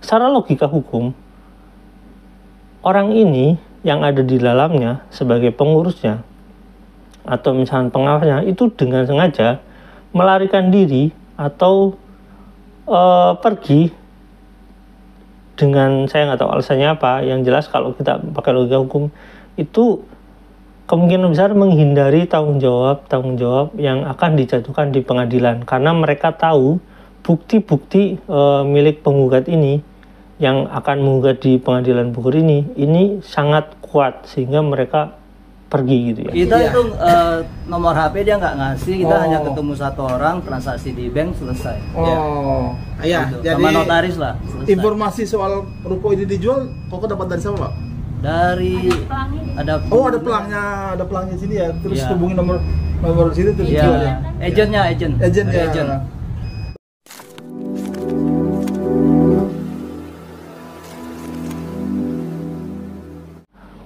secara logika hukum, orang ini yang ada di dalamnya sebagai pengurusnya atau misalnya pengawasnya itu dengan sengaja melarikan diri atau pergi dengan, saya nggak tahu alasannya apa. Yang jelas kalau kita pakai logika hukum itu kemungkinan besar menghindari tanggung jawab yang akan dijatuhkan di pengadilan, karena mereka tahu bukti-bukti milik penggugat ini yang akan menggugat di pengadilan Bogor ini sangat kuat sehingga mereka pergi gitu ya. Kita itu nomor HP dia nggak ngasih, kita hanya ketemu satu orang, transaksi di bank, selesai. Iya, gitu. jadi Sama notaris lah, selesai. informasi soal ruko ini dijual, kok dapat dari siapa, Pak? Dari ada pelangnya sini ya, terus hubungi nomor sini terus jual ya. Agentnya.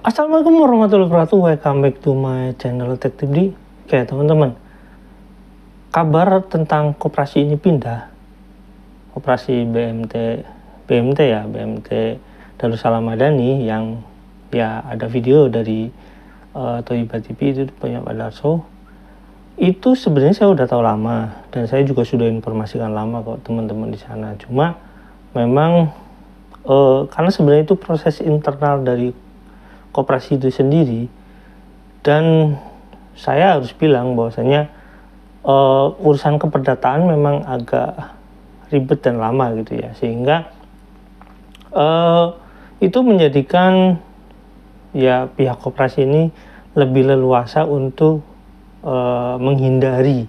Assalamualaikum warahmatullahi wabarakatuh. Welcome back to my channel Detektif D. Oke teman-teman, kabar tentang koperasi ini pindah, koperasi BMT Darussalam Madani, yang ya ada video dari Thoibah TV itu punya Pak Darso. Itu sebenarnya saya udah tahu lama dan saya juga sudah informasikan lama kok teman-teman di sana. Cuma memang karena sebenarnya itu proses internal dari koperasi itu sendiri, dan saya harus bilang bahwasanya urusan keperdataan memang agak ribet dan lama gitu ya, sehingga itu menjadikan ya pihak koperasi ini lebih leluasa untuk menghindari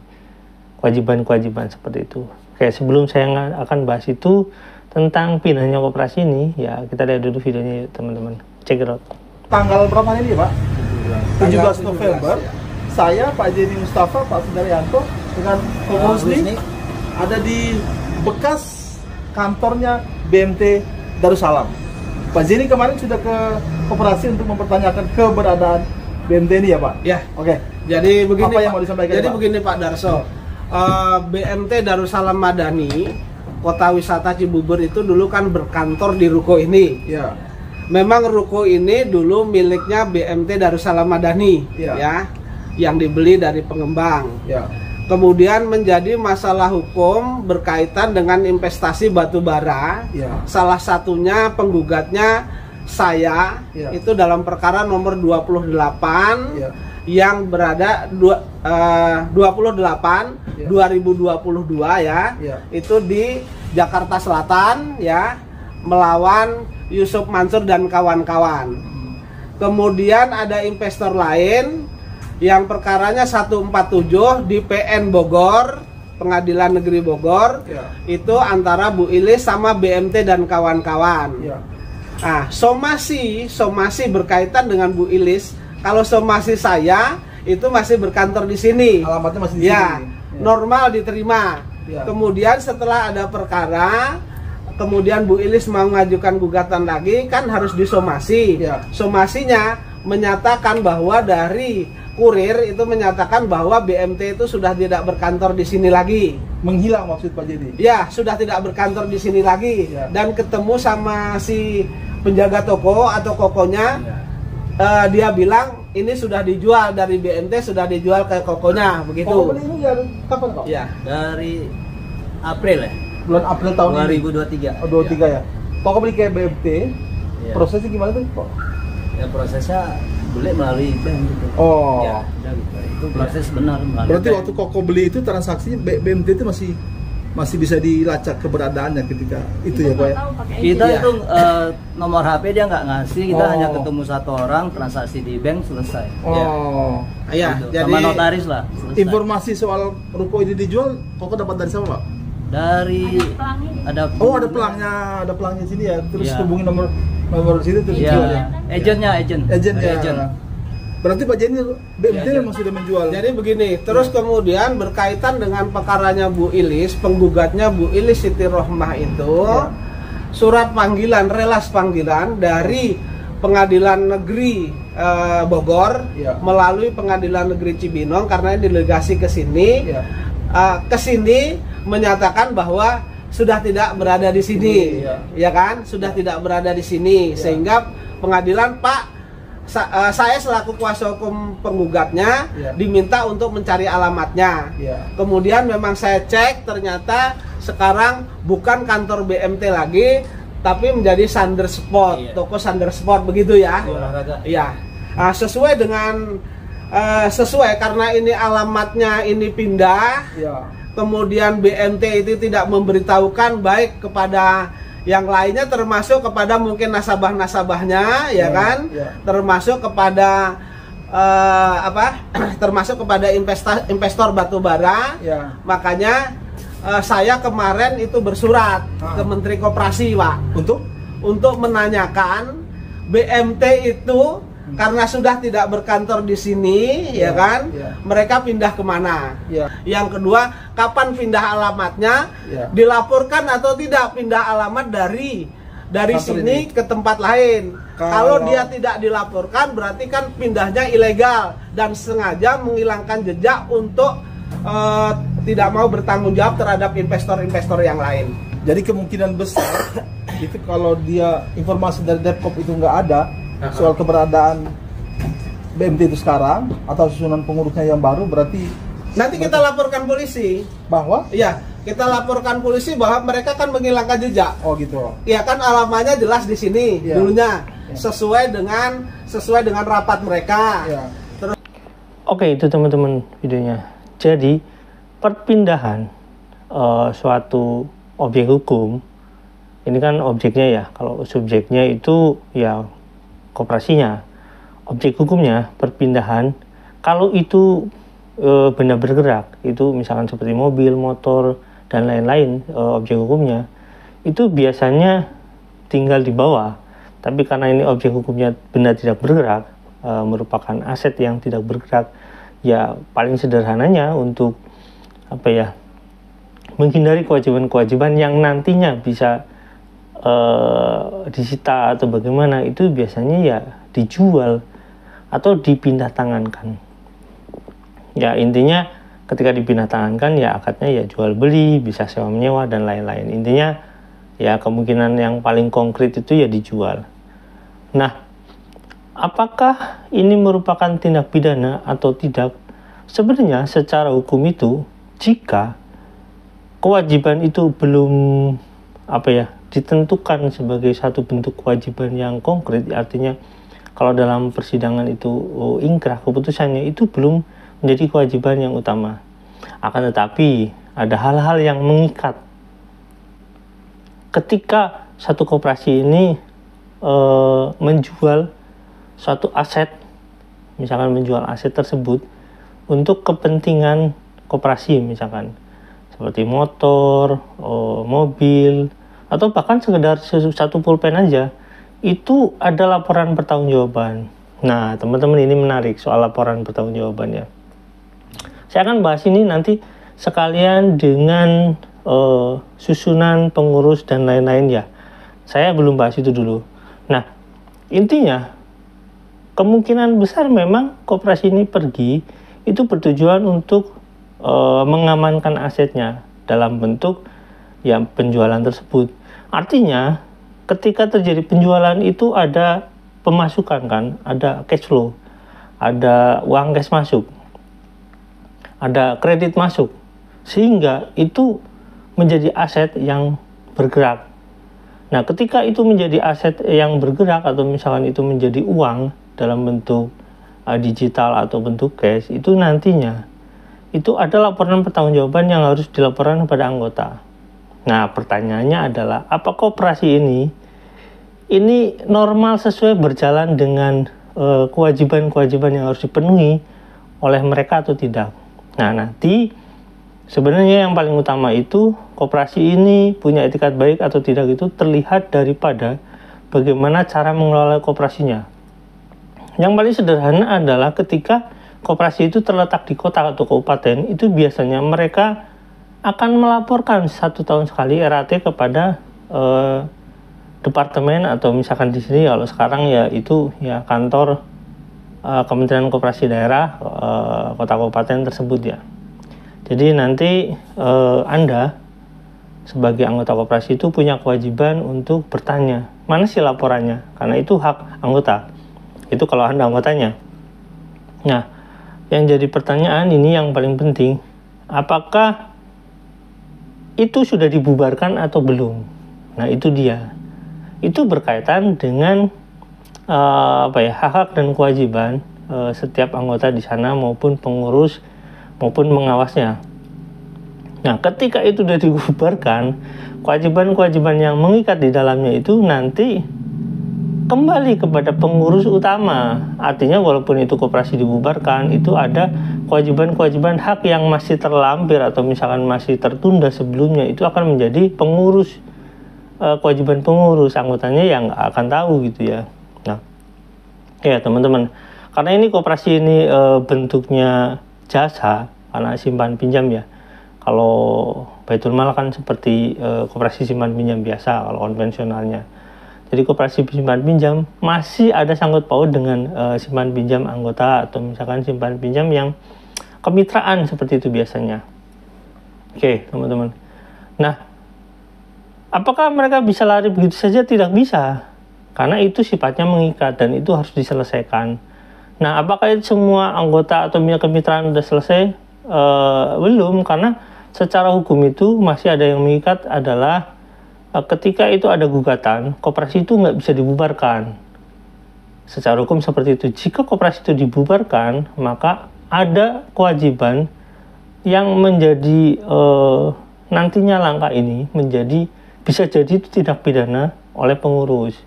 kewajiban-kewajiban seperti itu. Kayak sebelum saya akan bahas itu tentang pindahnya koperasi ini, ya kita lihat dulu videonya ya teman-teman, check it out. Tanggal berapa ini Pak? 17 November. Saya, Pak Jenny Mustafa, Pak Sudaryanto dengan Pak Husni ada di bekas kantornya BMT Darussalam. Pak Jenny kemarin sudah ke koperasi untuk mempertanyakan keberadaan BMT ini ya Pak? Ya. Oke. Jadi begini, apa yang mau disampaikan? Jadi Pak? Begini Pak Darso, BMT Darussalam Madani, Kota Wisata Cibubur itu dulu kan berkantor di ruko ini. Ya. Memang ruko ini dulu miliknya BMT Darussalam Madani, ya, yang dibeli dari pengembang. Ya. Kemudian menjadi masalah hukum berkaitan dengan investasi batu bara. Ya. Salah satunya penggugatnya saya, itu dalam perkara nomor 28 yang berada 28 2022 ya. Itu di Jakarta Selatan ya, melawan Yusuf Mansur dan kawan-kawan. Kemudian ada investor lain yang perkaranya 147 di PN Bogor, Pengadilan Negeri Bogor. Itu antara Bu Ilis sama BMT dan kawan-kawan. Nah, somasi berkaitan dengan Bu Ilis. Kalau somasi saya itu masih berkantor di sini. Alamatnya masih di sini. Normal diterima. Kemudian setelah ada perkara, kemudian Bu Ilis mau mengajukan gugatan lagi, kan harus disomasi. Somasinya menyatakan bahwa dari kurir itu menyatakan bahwa BMT itu sudah tidak berkantor di sini lagi. Menghilang maksud Pak Jadi? Ya, sudah tidak berkantor di sini lagi. Dan ketemu sama si penjaga toko atau kokonya, dia bilang ini sudah dijual dari BMT, sudah dijual ke kokonya, begitu. Koko ini dari kapan Pak? Ya, dari April ya. Bulan April tahun 2023. 23 ya. Kok beli ke BMT? Prosesnya gimana tuh, Pak? Ya prosesnya boleh melalui bank gitu. Ya, itu proses benar melalui. Berarti bank. waktu Koko beli itu transaksinya BMT itu masih bisa dilacak keberadaannya ketika itu ya Pak ya? Kita itu nomor HP dia nggak ngasih, kita hanya ketemu satu orang, transaksi di bank, selesai. Gitu. Jadi sama notaris lah, selesai. Informasi soal ruko ini dijual, Koko dapat dari siapa Pak? Dari ada pelangnya sini ya, terus hubungi nomor sini terus jual ya. Agent. Berarti Pak Jenny BMT memang sudah menjual. Jadi begini, terus kemudian berkaitan dengan perkaranya Bu Ilis, penggugatnya Bu Ilis Siti Rohmah itu surat panggilan, relas panggilan dari Pengadilan Negeri Bogor melalui Pengadilan Negeri Cibinong, karena delegasi ke sini. Ke sini menyatakan bahwa sudah tidak berada di sini, ya kan? Sudah tidak berada di sini, sehingga pengadilan, Pak, saya selaku kuasa hukum penggugatnya diminta untuk mencari alamatnya. Kemudian memang saya cek, ternyata sekarang bukan kantor BMT lagi, tapi menjadi Sander Sport, toko Sander Sport, begitu ya? Iya. Nah, sesuai karena ini alamatnya ini pindah. Kemudian BMT itu tidak memberitahukan baik kepada yang lainnya, termasuk kepada mungkin nasabah-nasabahnya, ya kan, termasuk kepada termasuk kepada investor batubara. Makanya saya kemarin itu bersurat ke Menteri Koperasi, Pak, untuk menanyakan BMT itu karena sudah tidak berkantor di sini, ya kan, mereka pindah kemana. Yang kedua, kapan pindah alamatnya, dilaporkan atau tidak pindah alamat dari sini ke tempat lain. Kalau dia tidak dilaporkan, berarti kan pindahnya ilegal dan sengaja menghilangkan jejak untuk tidak mau bertanggung jawab terhadap investor-investor yang lain. Jadi kemungkinan besar itu kalau dia informasi dari Depkop itu nggak ada soal keberadaan BMT itu sekarang atau susunan pengurusnya yang baru, berarti nanti kita laporkan polisi bahwa kita laporkan polisi bahwa mereka kan menghilangkan jejak. Oh gitu. Ya kan, alamatnya jelas di sini dulunya, sesuai dengan rapat mereka. Terus Oke, itu teman-teman videonya. Jadi perpindahan suatu objek hukum, ini kan objeknya ya, kalau subjeknya itu ya koperasinya, objek hukumnya perpindahan, kalau itu benda bergerak, itu misalkan seperti mobil, motor, dan lain-lain, objek hukumnya itu biasanya tinggal di bawah. Tapi karena ini objek hukumnya benda tidak bergerak, merupakan aset yang tidak bergerak, ya paling sederhananya untuk menghindari kewajiban-kewajiban yang nantinya bisa disita atau bagaimana, itu biasanya ya dijual atau dipindah tangankan. Ya intinya ketika dipindah tangankan ya akadnya ya jual beli, bisa sewa menyewa dan lain-lain. Intinya ya kemungkinan yang paling konkret itu ya dijual. Nah, apakah ini merupakan tindak pidana atau tidak? Sebenarnya secara hukum itu, jika kewajiban itu belum ditentukan sebagai satu bentuk kewajiban yang konkret, artinya kalau dalam persidangan itu ingkrah keputusannya, itu belum menjadi kewajiban yang utama. Akan tetapi ada hal-hal yang mengikat. Ketika satu koperasi ini menjual suatu aset, misalkan menjual aset tersebut untuk kepentingan koperasi, misalkan seperti motor, mobil, atau bahkan sekedar satu pulpen aja, itu ada laporan pertanggungjawaban. Nah, teman-teman, ini menarik soal laporan pertanggungjawabannya. Saya akan bahas ini nanti sekalian dengan susunan pengurus dan lain-lain ya. Saya belum bahas itu dulu. Nah, intinya kemungkinan besar memang koperasi ini pergi itu bertujuan untuk mengamankan asetnya dalam bentuk ya penjualan tersebut. Artinya ketika terjadi penjualan itu ada pemasukan kan, ada cash flow, ada uang cash masuk, ada kredit masuk, sehingga itu menjadi aset yang bergerak. Nah, ketika itu menjadi aset yang bergerak atau misalkan itu menjadi uang dalam bentuk digital atau bentuk cash, itu nantinya itu ada laporan pertanggungjawaban yang harus dilaporkan kepada anggota. Nah, pertanyaannya adalah apakah koperasi ini normal sesuai berjalan dengan kewajiban-kewajiban yang harus dipenuhi oleh mereka atau tidak. Nah, nanti sebenarnya yang paling utama itu koperasi ini punya etikat baik atau tidak itu terlihat daripada bagaimana cara mengelola koperasinya. Yang paling sederhana adalah ketika koperasi itu terletak di kota atau kabupaten, itu biasanya mereka akan melaporkan 1 tahun sekali RAT kepada departemen, atau misalkan di sini kalau sekarang ya itu ya kantor Kementerian Koperasi Daerah kota kabupaten tersebut ya. Jadi nanti Anda sebagai anggota koperasi itu punya kewajiban untuk bertanya, mana sih laporannya? Karena itu hak anggota. Itu kalau Anda anggotanya. Nah, yang jadi pertanyaan ini yang paling penting, apakah itu sudah dibubarkan atau belum? Nah, itu dia. Itu berkaitan dengan hak-hak dan kewajiban setiap anggota di sana maupun pengurus maupun mengawasnya. Nah, ketika itu sudah dibubarkan, kewajiban-kewajiban yang mengikat di dalamnya itu nanti kembali kepada pengurus utama. Artinya walaupun itu koperasi dibubarkan, itu ada kewajiban-kewajiban hak yang masih terlampir atau misalkan masih tertunda sebelumnya, itu akan menjadi pengurus, kewajiban pengurus, anggotanya yang nggak akan tahu gitu ya. Nah, ya teman-teman, karena ini koperasi ini bentuknya jasa, karena simpan pinjam ya. Kalau Baitul Mal kan seperti koperasi simpan pinjam biasa kalau konvensionalnya. Jadi koperasi simpan pinjam masih ada sangkut paut dengan simpan pinjam anggota atau misalkan simpan pinjam yang kemitraan seperti itu biasanya. Oke, teman-teman. Nah, apakah mereka bisa lari begitu saja? Tidak bisa. Karena itu sifatnya mengikat dan itu harus diselesaikan. Nah, apakah itu semua anggota atau kemitraan sudah selesai? Belum, karena secara hukum itu masih ada yang mengikat adalah ketika itu ada gugatan, koperasi itu nggak bisa dibubarkan. Secara hukum seperti itu. Jika koperasi itu dibubarkan, maka ada kewajiban yang menjadi nantinya langkah ini bisa jadi itu tindak pidana oleh pengurus.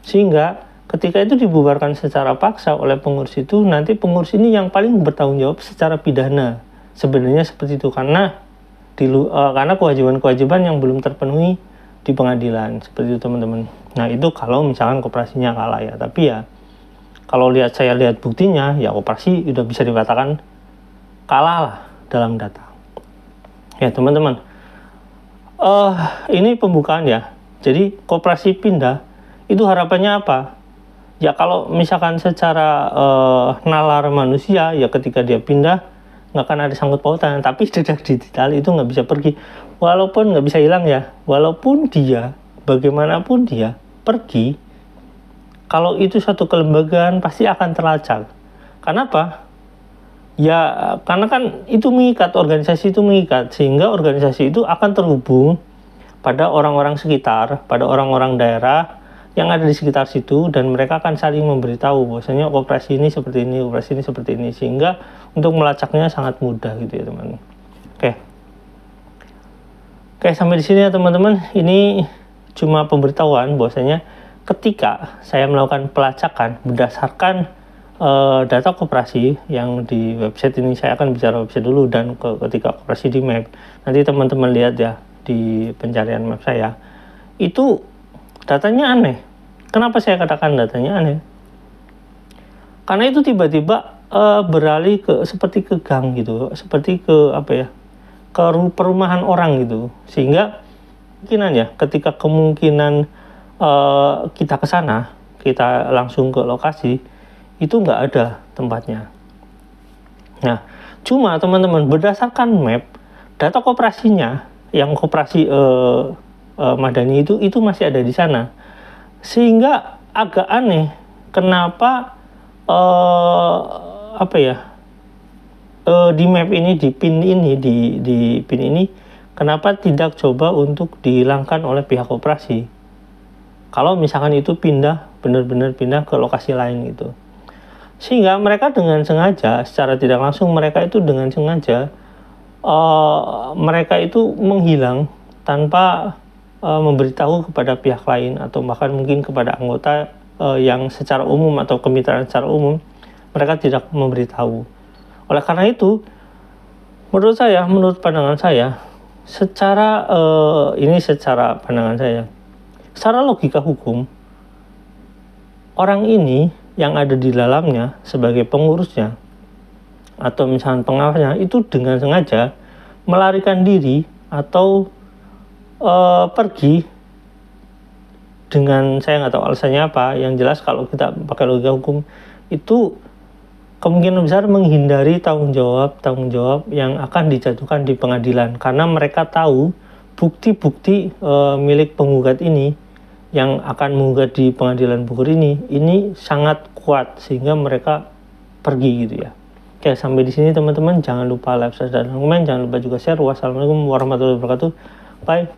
Sehingga ketika itu dibubarkan secara paksa oleh pengurus itu, nanti pengurus ini yang paling bertanggung jawab secara pidana. Sebenarnya seperti itu karena kewajiban-kewajiban yang belum terpenuhi di pengadilan, seperti itu teman-teman. Nah, itu kalau misalkan koperasinya kalah ya. Tapi ya kalau saya lihat buktinya, ya koperasi udah bisa dikatakan kalah lah dalam data. Ya teman-teman, ini pembukaan ya. Jadi koperasi pindah itu harapannya apa? Ya kalau misalkan secara nalar manusia, ya ketika dia pindah nggak akan ada sangkut pautan, tapi jejak digital itu nggak bisa pergi, walaupun nggak bisa hilang ya, walaupun dia bagaimanapun dia pergi, kalau itu satu kelembagaan pasti akan terlacak. Kenapa? Ya karena kan itu mengikat, organisasi itu mengikat, sehingga organisasi itu akan terhubung pada orang-orang sekitar, pada orang-orang daerah yang ada di sekitar situ, dan mereka akan saling memberitahu bahwasanya koperasi ini seperti ini, koperasi ini seperti ini, sehingga untuk melacaknya sangat mudah gitu ya teman. Oke, sampai di sini ya teman-teman. Ini cuma pemberitahuan bahwasanya ketika saya melakukan pelacakan berdasarkan data koperasi yang di website ini, saya akan bicara website dulu, dan ketika koperasi di map, nanti teman-teman lihat ya di pencarian map saya, itu datanya aneh. Kenapa saya katakan datanya aneh? Karena itu tiba-tiba beralih seperti ke gang gitu, seperti ke ke perumahan orang gitu, sehingga kemungkinan ya ketika kemungkinan kita ke sana, kita langsung ke lokasi, itu nggak ada tempatnya. Nah, cuma teman-teman berdasarkan map, data koperasinya yang koperasi Madani itu masih ada di sana, sehingga agak aneh kenapa di map ini, di pin ini kenapa tidak coba untuk dihilangkan oleh pihak koperasi kalau misalkan itu benar-benar pindah ke lokasi lain gitu. Sehingga mereka dengan sengaja, secara tidak langsung mereka itu dengan sengaja mereka itu menghilang tanpa memberitahu kepada pihak lain, atau bahkan mungkin kepada anggota yang secara umum atau kemitraan secara umum, mereka tidak memberitahu. Oleh karena itu, menurut pandangan saya, secara pandangan saya, secara logika hukum, orang ini yang ada di dalamnya sebagai pengurusnya atau misalnya pengawasnya itu dengan sengaja melarikan diri atau pergi dengan, saya nggak tahu alasannya apa. Yang jelas kalau kita pakai logika hukum itu kemungkinan besar menghindari tanggung jawab yang akan dijatuhkan di pengadilan, karena mereka tahu bukti-bukti milik penggugat ini yang akan menggugat di pengadilan Bogor ini sangat kuat sehingga mereka pergi gitu ya. Oke, sampai di sini teman-teman, jangan lupa like, subscribe, dan komen, jangan lupa juga share. Wassalamualaikum warahmatullahi wabarakatuh. Bye.